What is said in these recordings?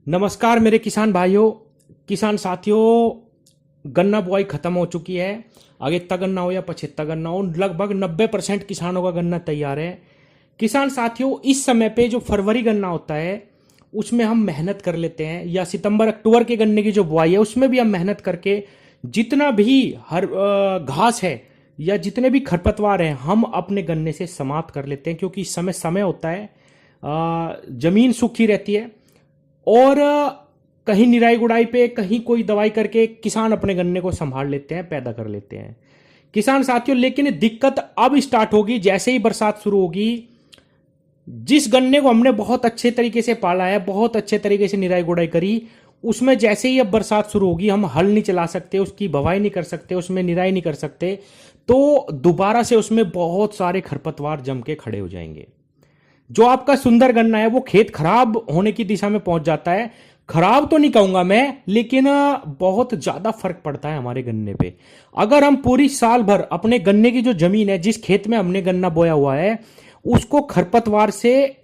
नमस्कार मेरे किसान भाइयों, किसान साथियों। गन्ना बुआई खत्म हो चुकी है। अगेता गन्ना हो या पछेता गन्ना हो, लगभग 90% किसानों का गन्ना तैयार है। किसान साथियों, इस समय पे जो फरवरी गन्ना होता है उसमें हम मेहनत कर लेते हैं, या सितंबर अक्टूबर के गन्ने की जो बुआई है उसमें भी हम मेहनत करके जितना भी हर घास है या जितने भी खरपतवार हैं हम अपने गन्ने से समाप्त कर लेते हैं, क्योंकि इस समय समय होता है, जमीन सूखी रहती है और कहीं निराई गुड़ाई पे कहीं कोई दवाई करके किसान अपने गन्ने को संभाल लेते हैं, पैदा कर लेते हैं किसान साथियों। लेकिन दिक्कत अब स्टार्ट होगी जैसे ही बरसात शुरू होगी। जिस गन्ने को हमने बहुत अच्छे तरीके से पाला है, बहुत अच्छे तरीके से निराई गुड़ाई करी, उसमें जैसे ही अब बरसात शुरू होगी हम हल नहीं चला सकते, उसकी भवाई नहीं कर सकते, उसमें निराई नहीं कर सकते, तो दोबारा से उसमें बहुत सारे खरपतवार जम के खड़े हो जाएंगे। जो आपका सुंदर गन्ना है वो खेत खराब होने की दिशा में पहुंच जाता है। खराब तो नहीं कहूंगा मैं, लेकिन बहुत ज्यादा फर्क पड़ता है हमारे गन्ने पे। अगर हम पूरी साल भर अपने गन्ने की जो जमीन है, जिस खेत में हमने गन्ना बोया हुआ है, उसको खरपतवार से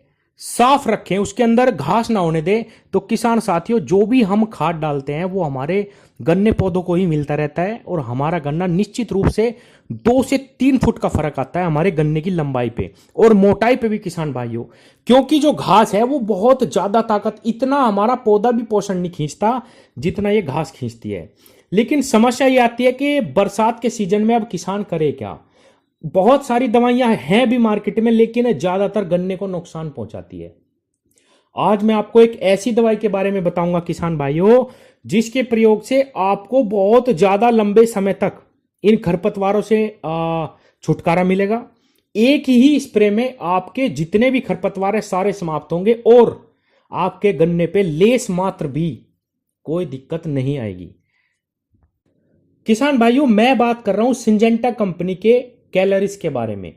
साफ रखें, उसके अंदर घास ना होने दें, तो किसान साथियों जो भी हम खाद डालते हैं वो हमारे गन्ने पौधों को ही मिलता रहता है और हमारा गन्ना निश्चित रूप से 2 से 3 फुट का फर्क आता है हमारे गन्ने की लंबाई पे और मोटाई पे भी किसान भाइयों। क्योंकि जो घास है वो बहुत ज्यादा ताकत, इतना हमारा पौधा भी पोषण नहीं खींचता जितना ये घास खींचती है। लेकिन समस्या ये आती है कि बरसात के सीजन में अब किसान करे क्या। बहुत सारी दवाइयां हैं भी मार्केट में, लेकिन ज्यादातर गन्ने को नुकसान पहुंचाती है। आज मैं आपको एक ऐसी दवाई के बारे में बताऊंगा किसान भाइयों, जिसके प्रयोग से आपको बहुत ज्यादा लंबे समय तक इन खरपतवारों से छुटकारा मिलेगा। एक ही स्प्रे में आपके जितने भी खरपतवार है सारे समाप्त होंगे और आपके गन्ने पे लेस मात्र भी कोई दिक्कत नहीं आएगी। किसान भाइयों, मैं बात कर रहा हूं सिंजेंटा कंपनी के कैलरिस के बारे में।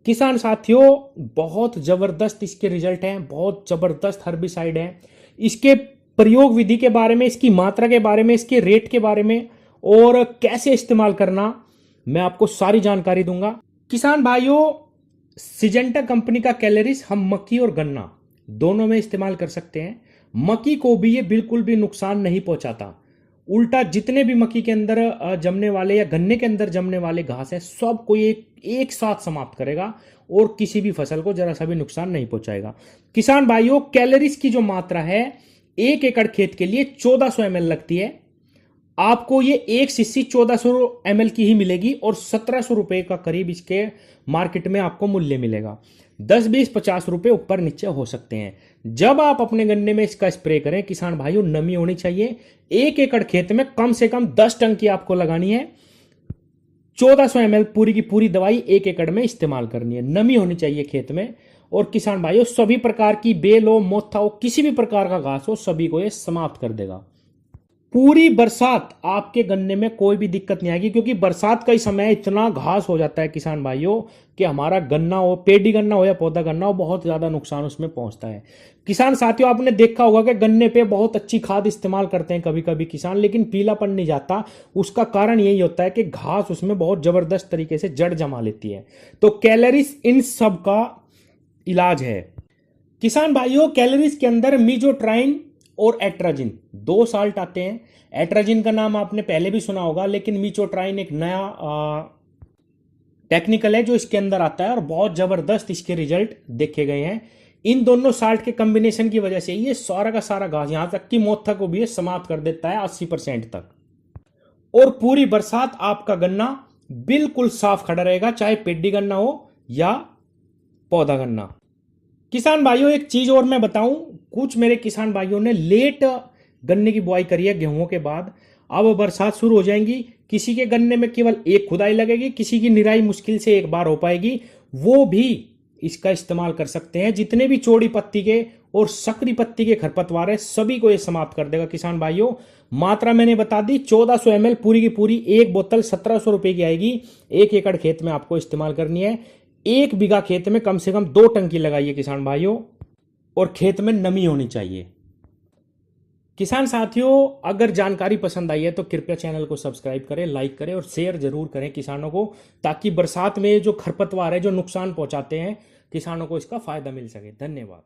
किसान साथियों, बहुत जबरदस्त इसके रिजल्ट हैं, बहुत जबरदस्त हर्बिसाइड है। इसके प्रयोग विधि के बारे में, इसकी मात्रा के बारे में, इसके रेट के बारे में और कैसे इस्तेमाल करना, मैं आपको सारी जानकारी दूंगा। किसान भाइयों, सिजेंटा कंपनी का कैलरिस हम मक्की और गन्ना दोनों में इस्तेमाल कर सकते हैं। मक्की को भी ये बिल्कुल भी नुकसान नहीं पहुंचाता, उल्टा जितने भी मक्की के अंदर जमने वाले या गन्ने के अंदर जमने वाले घास है सबको ये एक साथ समाप्त करेगा और किसी भी फसल को जरा सा भी नुकसान नहीं पहुंचाएगा। किसान भाइयों, कैलोरीज की जो मात्रा है 1 एकड़ खेत के लिए 1400 ml लगती है। आपको ये एक शीशी 1400 ml की ही मिलेगी और 1700 रुपए का करीब इसके मार्केट में आपको मूल्य मिलेगा। 10, 20, 50 रुपए ऊपर नीचे हो सकते हैं। जब आप अपने गन्ने में इसका स्प्रे करें किसान भाइयों, नमी होनी चाहिए। 1 एकड़ खेत में कम से कम 10 टन की आपको लगानी है। 1400 ml पूरी की पूरी दवाई 1 एकड़ में इस्तेमाल करनी है। नमी होनी चाहिए खेत में। और किसान भाइयों, सभी प्रकार की बेल हो, मोथा हो, किसी भी प्रकार का घास हो, सभी को यह समाप्त कर देगा। पूरी बरसात आपके गन्ने में कोई भी दिक्कत नहीं आएगी, क्योंकि बरसात का ही समय इतना घास हो जाता है किसान भाइयों कि हमारा गन्ना हो, पेडी गन्ना हो या पौधा गन्ना हो, बहुत ज्यादा नुकसान उसमें पहुंचता है। किसान साथियों, आपने देखा होगा कि गन्ने पे बहुत अच्छी खाद इस्तेमाल करते हैं कभी कभी किसान, लेकिन पीलापन नहीं जाता। उसका कारण यही होता है कि घास उसमें बहुत जबरदस्त तरीके से जड़ जमा लेती है। तो कैलोरीज इन सब का इलाज है। किसान भाइयों, कैलोरीज के अंदर मीजोट्राइन और एट्राजिन 2 साल्ट आते हैं। एट्राजिन का नाम आपने पहले भी सुना होगा, लेकिन मीजोट्राइन एक नया टेक्निकल है जो इसके अंदर आता है और बहुत जबरदस्त इसके रिजल्ट देखे गए हैं। इन दोनों साल्ट के कॉम्बिनेशन की वजह से ये सारा का सारा घास, यहां तक कि मोथा को भी ये समाप्त कर देता है 80% तक। और पूरी बरसात आपका गन्ना बिल्कुल साफ खड़ा रहेगा, चाहे पेडी गन्ना हो या पौधा गन्ना। किसान भाइयों, एक चीज और मैं बताऊं, कुछ मेरे किसान भाइयों ने लेट गन्ने की बुआई करी है गेहूं के बाद। अब बरसात शुरू हो जाएंगी, किसी के गन्ने में केवल एक खुदाई लगेगी, किसी की निराई मुश्किल से एक बार हो पाएगी, वो भी इसका इस्तेमाल कर सकते हैं। जितने भी चौड़ी पत्ती के और सकरी पत्ती के खरपतवार है सभी को ये समाप्त कर देगा। किसान भाइयों, मात्रा मैंने बता दी, 1400 ml पूरी की पूरी एक बोतल 1700 रुपए की आएगी। 1 एकड़ खेत में आपको इस्तेमाल करनी है। 1 बीघा खेत में कम से कम 2 टंकी लगाइए किसान भाइयों, और खेत में नमी होनी चाहिए। किसान साथियों, अगर जानकारी पसंद आई है तो कृपया चैनल को सब्सक्राइब करें, लाइक करें और शेयर जरूर करें किसानों को, ताकि बरसात में जो खरपतवार है जो नुकसान पहुंचाते हैं किसानों को इसका फायदा मिल सके। धन्यवाद।